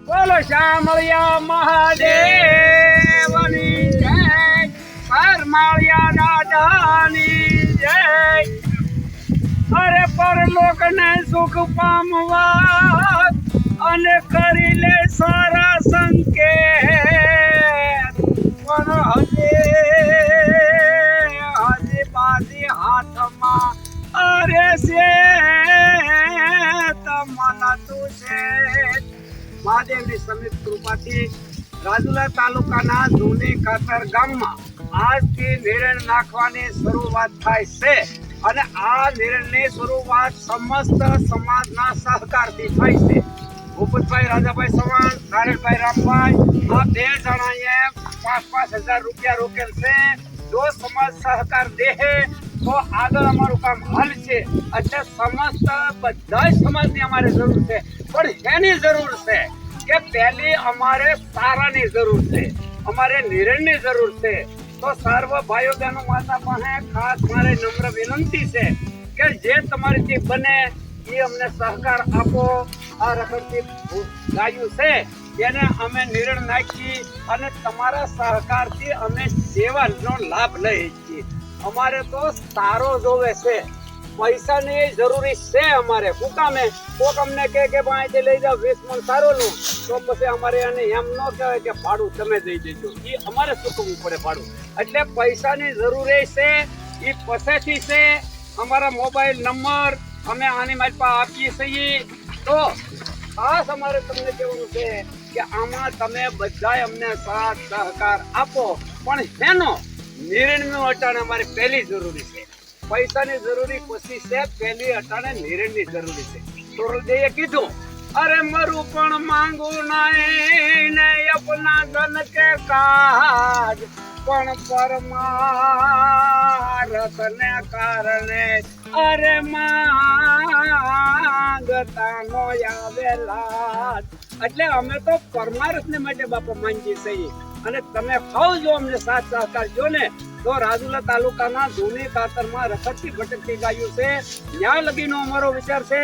બોલો શામળિયા મહાદેવની જય, પરમાળિયા દાદાની જય. અરે પરલોકને સુખ પામવા અને કરી લે સારા સંકેત, પણ હજી બાજી હાથમાં અરે છે તમના તું છે. મહાદેવની સમિત કૃપાથી રાજુલા તાલુકાના જૂની કાતર ગામમાં આજથી નિરણ નાખવાની શરૂઆત થાય છે અને આ નિરણની શરૂઆત સમસ્ત સમાજના સહકારથી થાય છે. ભૂપતભાઈ રાજાભાઈ ચૌહાણ, નારાયણભાઈ રામભાઈ, આ બે જણાએ 5,000 રૂપિયા રોકેલ છે. જો સમાજ સહકાર દે તો આગળ અમારું કામ હાલશે. એટલે સમસ્ત બધા સમાજની અમારે જરૂર છે, પણ એની જરૂર છે કે પહેલી અમારે સારાની જરૂર છે, અમારે નિર્ણયની જરૂર છે. તો સર્વ ભાઈઓ બહેનો માતા પાસે ખાસ મારે નમ્ર વિનંતી છે કે જે તમારીથી બને એ અમને સહકાર આપો. આ રકમથી ગાયું છે એને અમે નિર્ણય નાખી અને તમારા સહકારથી અમે સેવાનો લાભ લઈએ છીએ. અમારે તો સારો જોવે છે, પૈસાની જરૂરી છે અમારે. શું કામે કોક અમને કે ભાઈ લઈ જાઓ 20 મણ સારોનું, તો પછી અમારે એને એમ ન કહેવાય કે ભાડું તમે દઈ દેજો, એ અમારે ચૂકવવું પડે ભાડું. એટલે પૈસાની જરૂરી છે, એ પછીથી છે. અમારા મોબાઈલ નંબર અમે આની મારી પાસે આપીએ છીએ. તો ખાસ અમારે તમને કહેવાનું છે કે આમાં તમે બધાય અમને સાથ સહકાર આપો, પણ એનો નિર્ણયનો અટાણે અમારે પહેલી જરૂરી છે. પૈસાની જરૂરી પછી છે, પહેલી અટાણે નિર્ણયની જરૂરી છે. તોરલદેએ કીધું, અરે મરું પણ માંગુ નહીં ને અપના ધન કે કાજ, પણ પરમાર્થ ને કારણે અરે માંગતા નો આવેલા. એટલે અમે તો પરમાર્થ ને માટે બાપા માંગીએ છીએ. અને તમે ખાવજો અમને સાથ સહકાર જો ને તો રાજુલા તાલુકાના જૂની કાતરમાં રખડતી ભટકતી ગાયું છે. ત્યાં લગીનો અમારો વિચાર છે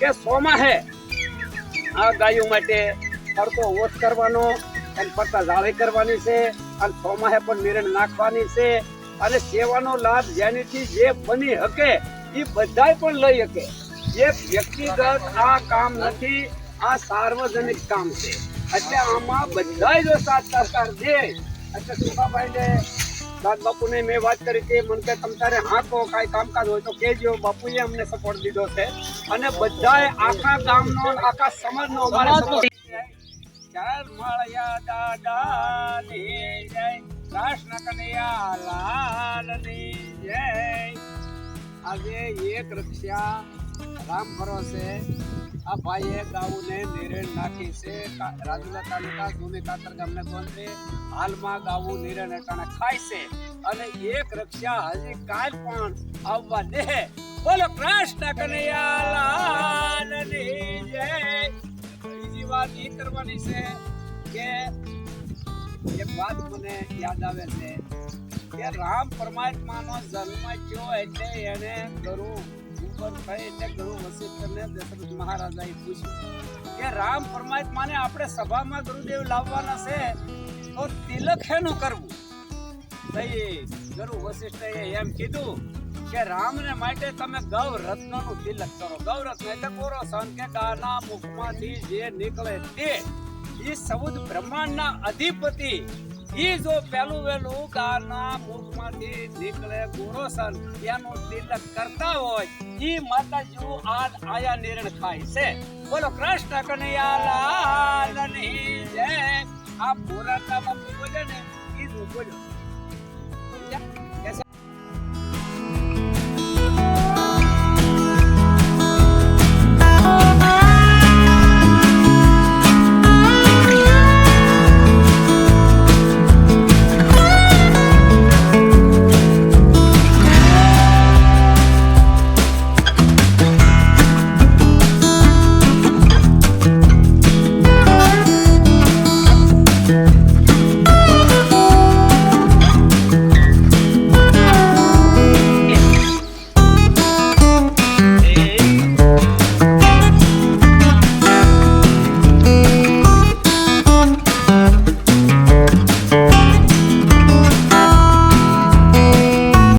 કે સોમાહે આ ગાયો માટે ફરતો ઓછ કરવાનો અને ફરતા જાળી કરવાની છે અને સોમાહે પણ નિરણ નાખવાની છે. અને સેવાનો લાભ જેનીથી જે બની શકે એ બધાય પણ લઈ શકે. જે વ્યક્તિગત આ કામ નથી, આ સાર્વજનિક કામ છે. એટલે આમાં બધાય જો સાથ સહકાર દે. એટલે સુખાભાઈ ને દાદ બાપુને મેં વાત કરી હતી, મને કે તમ તારે હા તો કાંઈ કામકાજ હોય તો કહેજો. બાપુએ અમને સપોર્ટ દીધો છે અને બધાય આખા ગામનો આખા સમાજનો અમારે સપોર્ટ. જય મળ્યા દાદાની જય, કૃષ્ણ કનૈયા લાલની જય. આજે એક રક્ષા રામ ભરોસે આ ભાઈએ ગાઉને નિરણ નાખી છે. રાજુલા તાલુકા જૂની કાતર ગામને ગોંદરે હાલમાં ગાવું નિરણ અટાણે ખાય છે અને એક રક્ષા હજી કાલ પણ આવવા દે. બોલો કૃષ્ણ કનૈયા લાલની જય. બીજી વાત એ કરવાની છે કે એક વાત મને યાદ આવે છે કે રામ પરમાત્માનો જન્મ થયો એટલે એને ગરુ થઈ એટલે ગરુ વશિષ્ઠને દશરથ મહારાજાએ પૂછ્યું કે રામ પરમાત્માને આપણે સભામાં ગુરુદેવ લાવવાના છે તો તિલક શેનું કરવું? ગરુ વશિષ્ઠએ એમ કીધું કે રામને માટે તમે ગૌ રત્નનું તિલક કરો. ગૌ રત્ન એટલે કોરો સન કે ગાના મુખમાંથી જે નીકળે તે એ સૌદ બ્રહ્માંડના અધિપતિ. ઈ જો પહેલું વહેલું ગાના મુખમાંથી નીકળે ગોરોસન એનું તિલક કરતા હોય ઈ માતાજી આજ આયા નિર્ણય ખાય છે. બોલો કૃષ્ણ કનૈયા લાલની જય. આ પુરાણમાં બોલે ને ઈ જ બોલ્યો.